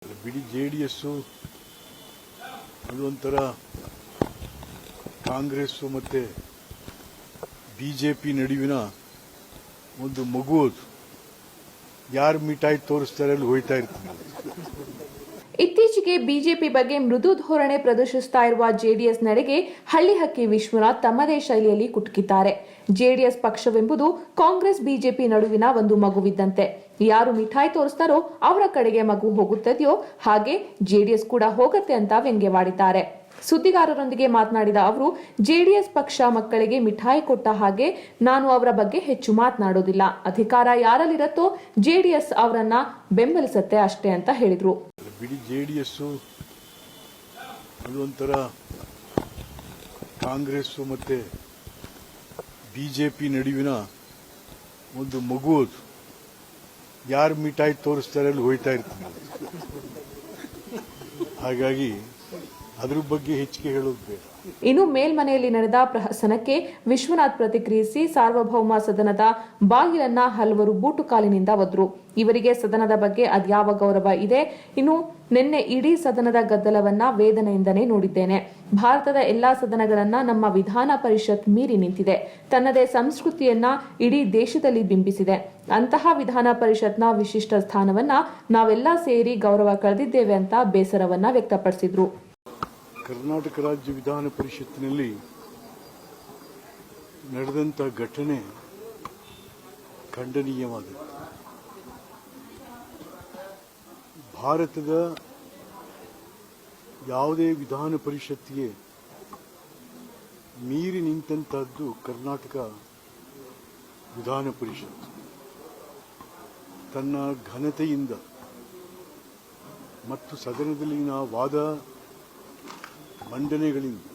ಬಿಡಿ ಜೆಡಿಎಸ್ ಅದೊಂಥರ ಕಾಂಗ್ರೆಸ್ ಮತ್ತೆ ಬಿಜೆಪಿ ನಡುವಿನ ಒಂದು ಮಗು ಅದು. ಯಾರು ಮಿಠಾಯಿ ತೋರಿಸ್ತಾರೆ ಅಲ್ಲಿ ಹೋಯ್ತಾ ಇರ್ತೀನಿ. ಇತ್ತೀಚೆಗೆ ಬಿಜೆಪಿ ಬಗ್ಗೆ ಮೃದು ಧೋರಣೆ ಪ್ರದರ್ಶಿಸುತ್ತಾ ಇರುವ ಜೆಡಿಎಸ್ ನಡೆಗೆ ಹಳ್ಳಿಹಕ್ಕಿ ವಿಶ್ವನಾಥ್ ತಮ್ಮದೇ ಶೈಲಿಯಲ್ಲಿ ಕುಟುಕಿದ್ದಾರೆ. ಜೆಡಿಎಸ್ ಪಕ್ಷವೆಂಬುದು ಕಾಂಗ್ರೆಸ್ ಬಿಜೆಪಿ ನಡುವಿನ ಒಂದು ಮಗುವಿದ್ದಂತೆ. ಯಾರು ಮಿಠಾಯಿ ತೋರಿಸ್ತಾರೋ ಅವರ ಕಡೆಗೆ ಮಗು ಹೋಗುತ್ತದೆಯೋ ಹಾಗೆ ಜೆಡಿಎಸ್ ಕೂಡ ಹೋಗುತ್ತೆ ಅಂತ ವ್ಯಂಗ್ಯವಾಡಿದ್ದಾರೆ. ಸುದ್ದಿಗಾರರೊಂದಿಗೆ ಮಾತನಾಡಿದ ಅವರು, ಜೆಡಿಎಸ್ ಪಕ್ಷ ಮಕ್ಕಳಿಗೆ ಮಿಠಾಯಿ ಕೊಟ್ಟ ಹಾಗೆ ನಾನು ಅವರ ಬಗ್ಗೆ ಹೆಚ್ಚು ಮಾತನಾಡೋದಿಲ್ಲ. ಅಧಿಕಾರ ಯಾರಲ್ಲಿರುತ್ತೋ ಜೆಡಿಎಸ್ ಅವರನ್ನ ಬೆಂಬಲಿಸುತ್ತೆ ಅಷ್ಟೇ ಅಂತ ಹೇಳಿದ್ರು. ಬಿಡಿ ಜೆಡಿಎಸ್ ಅದೊಂಥರ ಕಾಂಗ್ರೆಸ್ ಮತ್ತೆ ಬಿಜೆಪಿ ನಡುವಿನ ಒಂದು ಮಗು ಅದು. ಯಾರು ಮಿಠಾಯಿ ತೋರಿಸ್ತಾರೆ ಅಲ್ಲಿ ಹೋಯ್ತಾ ಇರ್ತೀನಿ. ಹಾಗಾಗಿ ಅದ್ರ ಬಗ್ಗೆ ಹೆಚ್ಚಿಗೆ ಹೇಳೋದು ಬೇಡ. ಇನ್ನು ಮೇಲ್ಮನೆಯಲ್ಲಿ ನಡೆದ ಪ್ರಹಸನಕ್ಕೆ ವಿಶ್ವನಾಥ್ ಪ್ರತಿಕ್ರಿಯಿಸಿ, ಸಾರ್ವಭೌಮ ಸದನದ ಬಾಗಿಲನ್ನ ಹಲವರು ಬೂಟು ಕಾಲಿನಿಂದ ಒದ್ರು. ಇವರಿಗೆ ಸದನದ ಬಗ್ಗೆ ಅದ್ಯಾವ ಗೌರವ ಇದೆ? ಇನ್ನು ನಿನ್ನೆ ಇಡೀ ಸದನದ ಗದ್ದಲವನ್ನ ವೇದನೆಯಿಂದನೇ ನೋಡಿದ್ದೇನೆ. ಭಾರತದ ಎಲ್ಲಾ ಸದನಗಳನ್ನ ನಮ್ಮ ವಿಧಾನ ಪರಿಷತ್ ಮೀರಿ ನಿಂತಿದೆ. ತನ್ನದೇ ಸಂಸ್ಕೃತಿಯನ್ನ ಇಡೀ ದೇಶದಲ್ಲಿ ಬಿಂಬಿಸಿದೆ. ಅಂತಹ ವಿಧಾನ ಪರಿಷತ್ನ ವಿಶಿಷ್ಟ ಸ್ಥಾನವನ್ನ ನಾವೆಲ್ಲ ಸೇರಿ ಗೌರವ ಕಳೆದಿದ್ದೇವೆ ಅಂತ ಬೇಸರವನ್ನ ವ್ಯಕ್ತಪಡಿಸಿದ್ರು. ಕರ್ನಾಟಕ ರಾಜ್ಯ ವಿಧಾನ ಪರಿಷತ್ತಿನಲ್ಲಿ ನಡೆದಂಥ ಘಟನೆ ಖಂಡನೀಯವಾದದ್ದು. ಭಾರತದ ಯಾವುದೇ ವಿಧಾನ ಪರಿಷತ್ತಿಗೆ ಮೀರಿ ನಿಂತಂತಹದ್ದು ಕರ್ನಾಟಕ ವಿಧಾನ ಪರಿಷತ್. ತನ್ನ ಘನತೆಯಿಂದ ಮತ್ತು ಸದನದಲ್ಲಿನ ವಾದ ಮಂಡನೆಗಳಿಂದ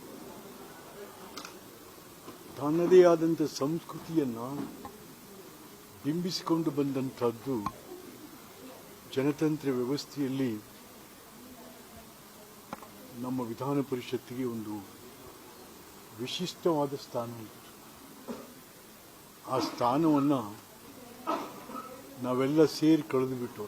ತನ್ನದೇ ಆದಂಥ ಸಂಸ್ಕೃತಿಯನ್ನು ಬಿಂಬಿಸಿಕೊಂಡು ಬಂದಂಥದ್ದು ಜನತಂತ್ರ ವ್ಯವಸ್ಥೆಯಲ್ಲಿ ನಮ್ಮ ವಿಧಾನ ಪರಿಷತ್ತಿಗೆ ಒಂದು ವಿಶಿಷ್ಟವಾದ ಸ್ಥಾನ ಇತ್ತು. ಆ ಸ್ಥಾನವನ್ನು ನಾವೆಲ್ಲ ಸೇರಿ ಕಳೆದುಬಿಟ್ಟು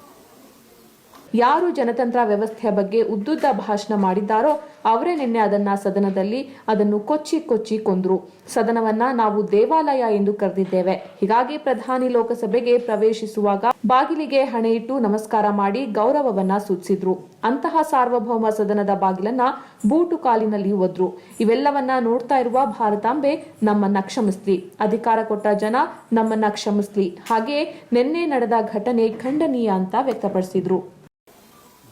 ಯಾರು ಜನತಂತ್ರ ವ್ಯವಸ್ಥೆಯ ಬಗ್ಗೆ ಉದ್ದುದ್ದ ಭಾಷಣ ಮಾಡಿದ್ದಾರೋ ಅವರೇ ನಿನ್ನೆ ಅದನ್ನ ಸದನದಲ್ಲಿ ಅದನ್ನು ಕೊಚ್ಚಿ ಕೊಂದ್ರು. ಸದನವನ್ನ ನಾವು ದೇವಾಲಯ ಎಂದು ಕರೆದಿದ್ದೇವೆ. ಹೀಗಾಗಿ ಪ್ರಧಾನಿ ಲೋಕಸಭೆಗೆ ಪ್ರವೇಶಿಸುವಾಗ ಬಾಗಿಲಿಗೆ ಹಣೆ ಇಟ್ಟು ನಮಸ್ಕಾರ ಮಾಡಿ ಗೌರವವನ್ನ ಸೂಚಿಸಿದ್ರು. ಅಂತಹ ಸಾರ್ವಭೌಮ ಸದನದ ಬಾಗಿಲನ್ನ ಬೂಟು ಕಾಲಿನಲ್ಲಿ ಒದ್ರು. ಇವೆಲ್ಲವನ್ನ ನೋಡ್ತಾ ಇರುವ ಭಾರತಾಂಬೆ ನಮ್ಮನ್ನ ಕ್ಷಮಿಸ್ಲಿ, ಅಧಿಕಾರ ಕೊಟ್ಟ ಜನ ನಮ್ಮನ್ನ ಕ್ಷಮಿಸ್ಲಿ. ಹಾಗೆಯೇ ನಿನ್ನೆ ನಡೆದ ಘಟನೆ ಖಂಡನೀಯ ಅಂತ ವ್ಯಕ್ತಪಡಿಸಿದ್ರು.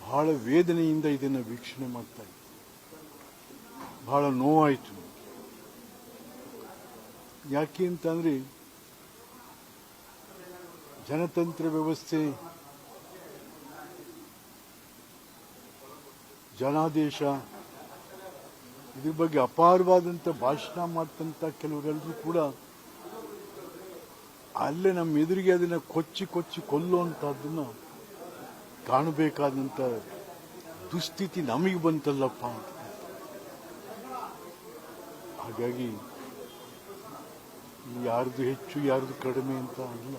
ಬಹಳ ವೇದನೆಯಿಂದ ಇದನ್ನು ವೀಕ್ಷಣೆ ಮಾಡ್ತಾ ಇದ್ದೆ. ಬಹಳ ನೋವಾಯಿತು. ಯಾಕೆ ಅಂತಂದ್ರೆ ಜನತಂತ್ರ ವ್ಯವಸ್ಥೆ, ಜನಾದೇಶ, ಇದ್ರ ಬಗ್ಗೆ ಅಪಾರವಾದಂಥ ಭಾಷಣ ಮಾಡ್ತಂತ ಕೆಲವರೆಲ್ಲರೂ ಕೂಡ ಅಲ್ಲೇ ನಮ್ಮ ಎದುರಿಗೆ ಅದನ್ನು ಕೊಚ್ಚಿ ಕೊಲ್ಲುವಂತಹದ್ದನ್ನ ಕಾಣಬೇಕಾದಂಥ ದುಸ್ಥಿತಿ ನಮಗೆ ಬಂತಲ್ಲಪ್ಪ ಅಂತ. ಹಾಗಾಗಿ ಯಾರ್ದು ಹೆಚ್ಚು ಯಾರ್ದು ಕಡಿಮೆ ಅಂತ ಇಲ್ಲ.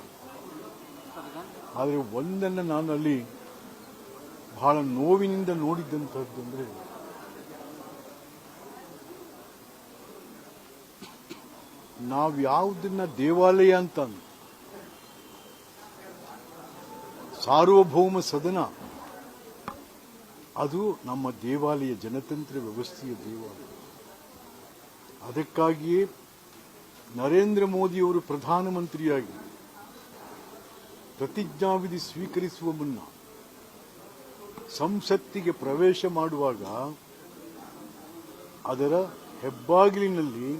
ಆದರೆ ಒಂದನ್ನು ನಾನು ಅಲ್ಲಿ ಬಹಳ ನೋವಿನಿಂದ ನೋಡಿದ್ದಂಥದ್ದು ಅಂದರೆ ನಾವು ಯಾವುದನ್ನ ದೇವಾಲಯ ಅಂತ ಸಾರ್ವಭೌಮ ಸದನ, ಅದು ನಮ್ಮ ದೇವಾಲಯ, ಜನತಂತ್ರ ವ್ಯವಸ್ಥೆಯ ದೇವಾಲಯ. ಅದಕ್ಕಾಗಿಯೇ ನರೇಂದ್ರ ಮೋದಿಯವರು ಪ್ರಧಾನಮಂತ್ರಿಯಾಗಿ ಪ್ರತಿಜ್ಞಾವಿಧಿ ಸ್ವೀಕರಿಸುವ ಮುನ್ನ ಸಂಸತ್ತಿಗೆ ಪ್ರವೇಶ ಮಾಡುವಾಗ ಅದರ ಹೆಬ್ಬಾಗಿಲಿನಲ್ಲಿ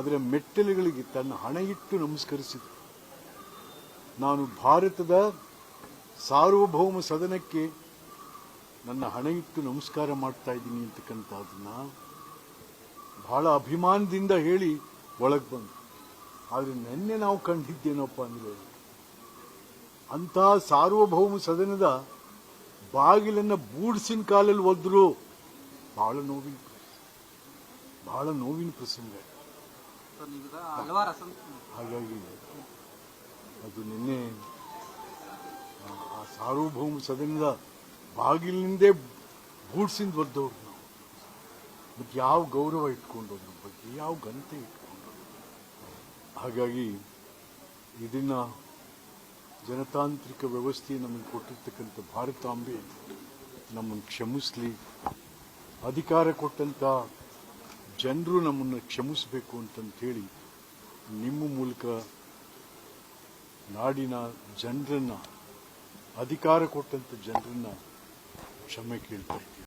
ಅದರ ಮೆಟ್ಟಲುಗಳಿಗೆ ತನ್ನ ಹಣೆ ಇಟ್ಟು ನಮಸ್ಕರಿಸಿದರು. ನಾನು ಭಾರತದ ಸಾರ್ವಭೌಮ ಸದನಕ್ಕೆ ನನ್ನ ಹಣೆ ಇಟ್ಟು ನಮಸ್ಕಾರ ಮಾಡ್ತಾ ಇದ್ದೀನಿ ಅಂತಕ್ಕಂಥದ್ದನ್ನ ಬಹಳ ಅಭಿಮಾನದಿಂದ ಹೇಳಿ ಒಳಗೆ ಬಂದು. ಆದರೆ ನಿನ್ನೆ ನಾವು ಕಂಡಿದ್ದೇನಪ್ಪ ಅಂದರೆ ಅಂತಹ ಸಾರ್ವಭೌಮ ಸದನದ ಬಾಗಿಲನ್ನು ಬೂಡ್ಸಿನ ಕಾಲಲ್ಲಿ ಒದ್ರು. ಬಹಳ ನೋವಿನ ಪ್ರಸಂಗ. ಹಾಗಾಗಿ ಅದು ನಿನ್ನೆ ಆ ಸಾರ್ವಭೌಮ ಸದನದ ಬಾಗಿಲಿನಿಂದೇ ಗೂಡ್ಸಿಂದ ಒದ್ದವ್ರು ನಾವು. ಮತ್ತು ಯಾವ ಗೌರವ ಇಟ್ಕೊಂಡು ಅದ್ರ ಬಗ್ಗೆ ಯಾವ ಘನತೆ ಇಟ್ಕೊಂಡು. ಹಾಗಾಗಿ ಇದನ್ನ ಜನತಾಂತ್ರಿಕ ವ್ಯವಸ್ಥೆ ನಮಗೆ ಕೊಟ್ಟಿರ್ತಕ್ಕಂಥ ಭಾರತಾಂಬೆ ನಮ್ಮನ್ನು ಕ್ಷಮಿಸಲಿ. ಅಧಿಕಾರ ಕೊಟ್ಟಂತ ಜನರು ನಮ್ಮನ್ನು ಕ್ಷಮಿಸಬೇಕು ಅಂತಂತೇಳಿ ನಿಮ್ಮ ಮೂಲಕ ನಾಡಿನ ಜನರನ್ನ, ಅಧಿಕಾರ ಕೊಟ್ಟಂತ ಜನರನ್ನ ಕ್ಷಮೆ ಕೇಳ್ತಾ ಇದ್ದೀವಿ.